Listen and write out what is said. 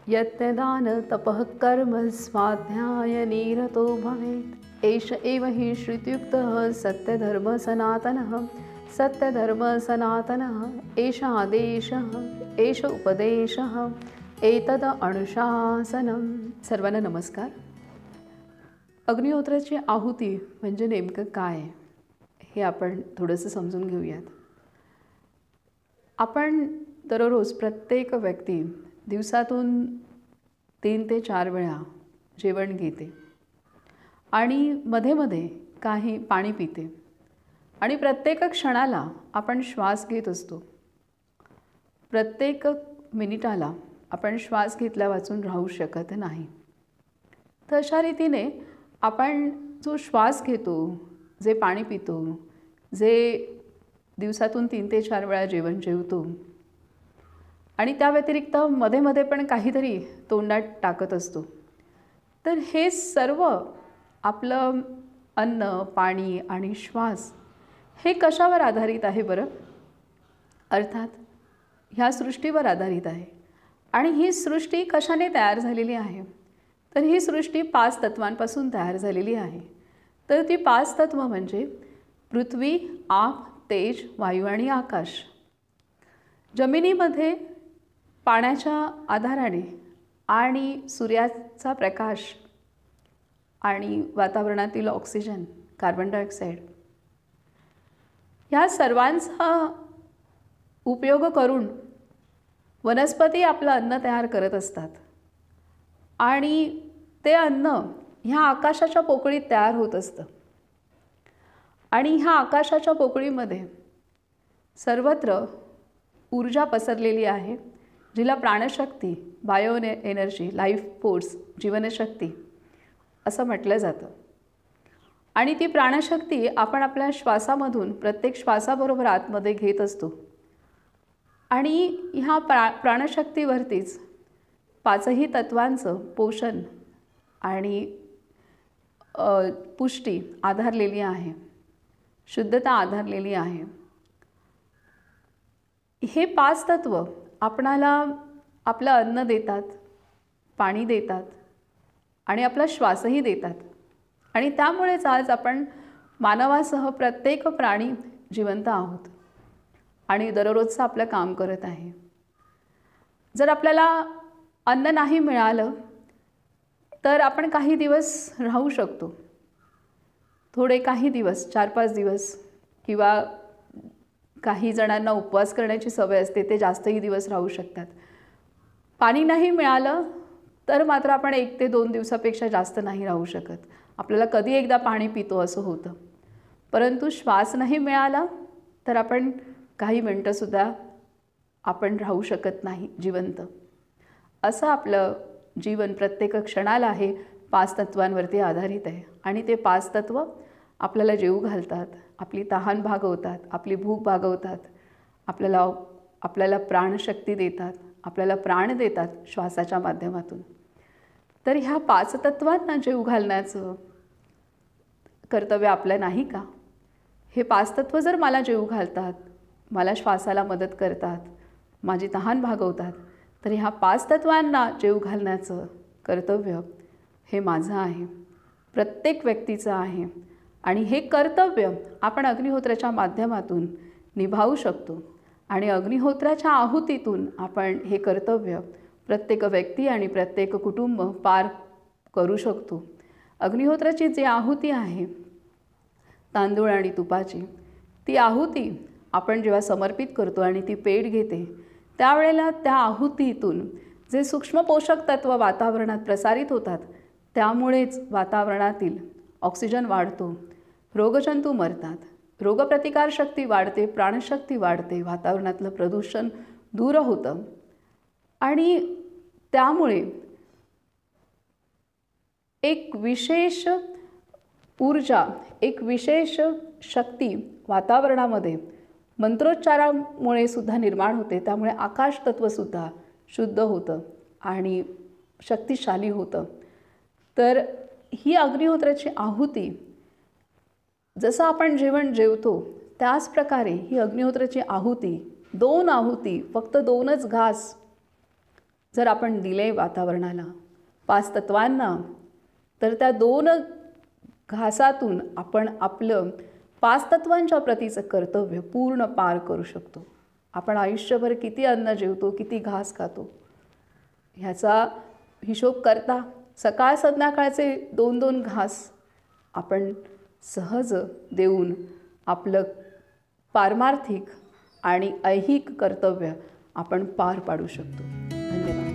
यत्दान तपः कर्म स्वाध्याय निरतो भवेत् एष एव हि श्रुत्युक्तः सत्यधर्म सनातनः सत्यधर्म सनातनः एष आदेशः एष उपदेशः एतद अनुशासनम. सर्वांना नमस्कार. अग्निहोत्राची आहुती म्हणजे नेमकं काय हे आपण थोडंसं समजून घेऊयात. आपण दररोज प्रत्येक व्यक्ती दिवसातून 3 ते 4 वेळा जेवण घेते आणि मध्ये मध्ये काही पाणी पिते आणि प्रत्येक क्षणाला आपण श्वास घेत असतो. प्रत्येक मिनिटाला आपण श्वास घेतल्या वाचून राहू शकत नाही. तर अशा रीतीने आपण जो श्वास घेतो, जे पाणी पितो, जे दिवसातून 3 ते 4 वेळा जेवण जेवतो आणि त्या व्यतिरिक्त मध्ये मध्ये पण काहीतरी तोंडात टाकत असतो, तर हे सर्व आपलं अन्न, पाणी आणि श्वास हे कशावर आधारित आहे बरं? अर्थात ह्या सृष्टीवर आधारित आहे. आणि ही सृष्टी कशाने तयार झालेली आहे? तर ही सृष्टी 5 तत्वांपासून तयार झालेली आहे. तर ती 5 तत्व म्हणजे पृथ्वी, आप, तेज, वायू आणि आकाश. जमिनीमध्ये पाण्याच्या आधाराने आणि सूर्याचा प्रकाश आणि वातावरणातील ऑक्सिजन, कार्बन डायऑक्साईड ह्या सर्वांचा उपयोग करून वनस्पती आपलं अन्न तयार करत असतात आणि ते अन्न ह्या आकाशाच्या पोकळीत तयार होत असतं. आणि ह्या आकाशाच्या पोकळीमध्ये सर्वत्र ऊर्जा पसरलेली आहे, जिला प्राणशक्ती, बायो एनर्जी, लाईफ फोर्स, जीवनशक्ती असं म्हटलं जातं. आणि ती प्राणशक्ती आपण आपल्या श्वासामधून प्रत्येक श्वासाबरोबर आतमध्ये घेत असतो. आणि ह्या प्राणशक्तीवरतीच 5ही तत्वांचं पोषण आणि पुष्टी आधारलेली आहे, शुद्धता आधारलेली आहे. हे 5 तत्व आपणाला आपलं अन्न देतात, पाणी देतात आणि आपला श्वासही देतात. आणि त्यामुळेच आज आपण मानवासह प्रत्येक प्राणी जिवंत आहोत आणि दररोजचं आपलं काम करत आहे. जर आपल्याला अन्न नाही मिळालं तर आपण काही दिवस राहू शकतो, थोडे काही दिवस, 4-5 दिवस, किंवा काही जणांना उपवास करण्याची सवय असते, ते जास्तही दिवस राहू शकतात. पाणी नाही मिळालं तर मात्र आपण 1 ते 2 दिवसापेक्षा जास्त नाही राहू शकत. आपल्याला कधी एकदा पाणी पितो असं होतं. परंतु श्वास नाही मिळाला तर आपण काही मिनटंसुद्धा आपण राहू शकत नाही जिवंत. असं आपलं जीवन प्रत्येक क्षणाला हे 5 तत्वांवरती आधारित आहे. आणि ते 5 तत्व आपल्याला जेवू घालतात, आपली तहान भागवतात, आपली भूक भागवतात, आपल्याला प्राणशक्ती देतात, आपल्याला प्राण देतात श्वासाच्या माध्यमातून. तर ह्या 5 तत्वांना जेवू घालण्याचं कर्तव्य आपलं नाही का? हे 5 तत्व जर मला जेवू घालतात, मला श्वासाला मदत करतात, माझी तहान भागवतात, तर ह्या 5 तत्वांना जेवू घालण्याचं कर्तव्य हे माझं आहे, प्रत्येक व्यक्तीचं आहे. आणि हे कर्तव्य आपण अग्निहोत्राच्या माध्यमातून निभावू शकतो. आणि अग्निहोत्राच्या आहुतीतून आपण हे कर्तव्य प्रत्येक व्यक्ती आणि प्रत्येक कुटुंब पार करू शकतो. अग्निहोत्राची जी आहुती आहे तांदूळ आणि तुपाची, ती आहुती आपण जेव्हा समर्पित करतो आणि ती पेट घेते, त्यावेळेला त्या आहुतीतून जे सूक्ष्म पोषक तत्व वातावरणात प्रसारित होतात, त्यामुळेच वातावरणातील ऑक्सिजन वाढतो, रोगजंतू मरतात, रोगप्रतिकारशक्ती वाढते, प्राणशक्ती वाढते, वातावरणातलं प्रदूषण दूर होतं. आणि त्यामुळे एक विशेष ऊर्जा, एक विशेष शक्ती वातावरणामध्ये मंत्रोच्चारामुळे सुद्धा निर्माण होते. त्यामुळे आकाश तत्वसुद्धा शुद्ध होतं आणि शक्तिशाली होतं. तर ही अग्निहोत्राची आहुती, जसं आपण जेवण जेवतो त्याच प्रकारे ही अग्निहोत्राची आहुती, 2 आहुती, फक्त 2च घास जर आपण दिले वातावरणाला, 5 तत्वांना, तर त्या 2 घासातून आपण आपलं 5 तत्वांच्या प्रतीचं कर्तव्य पूर्ण पार करू शकतो. आपण आयुष्यभर किती अन्न जेवतो, किती घास खातो ह्याचा हिशोब करता सकाळ संध्याकाळचे 2-2 घास आपण सहज देऊन आपलं पारमार्थिक आणि ऐहिक कर्तव्य आपण पार पाडू शकतो. धन्यवाद.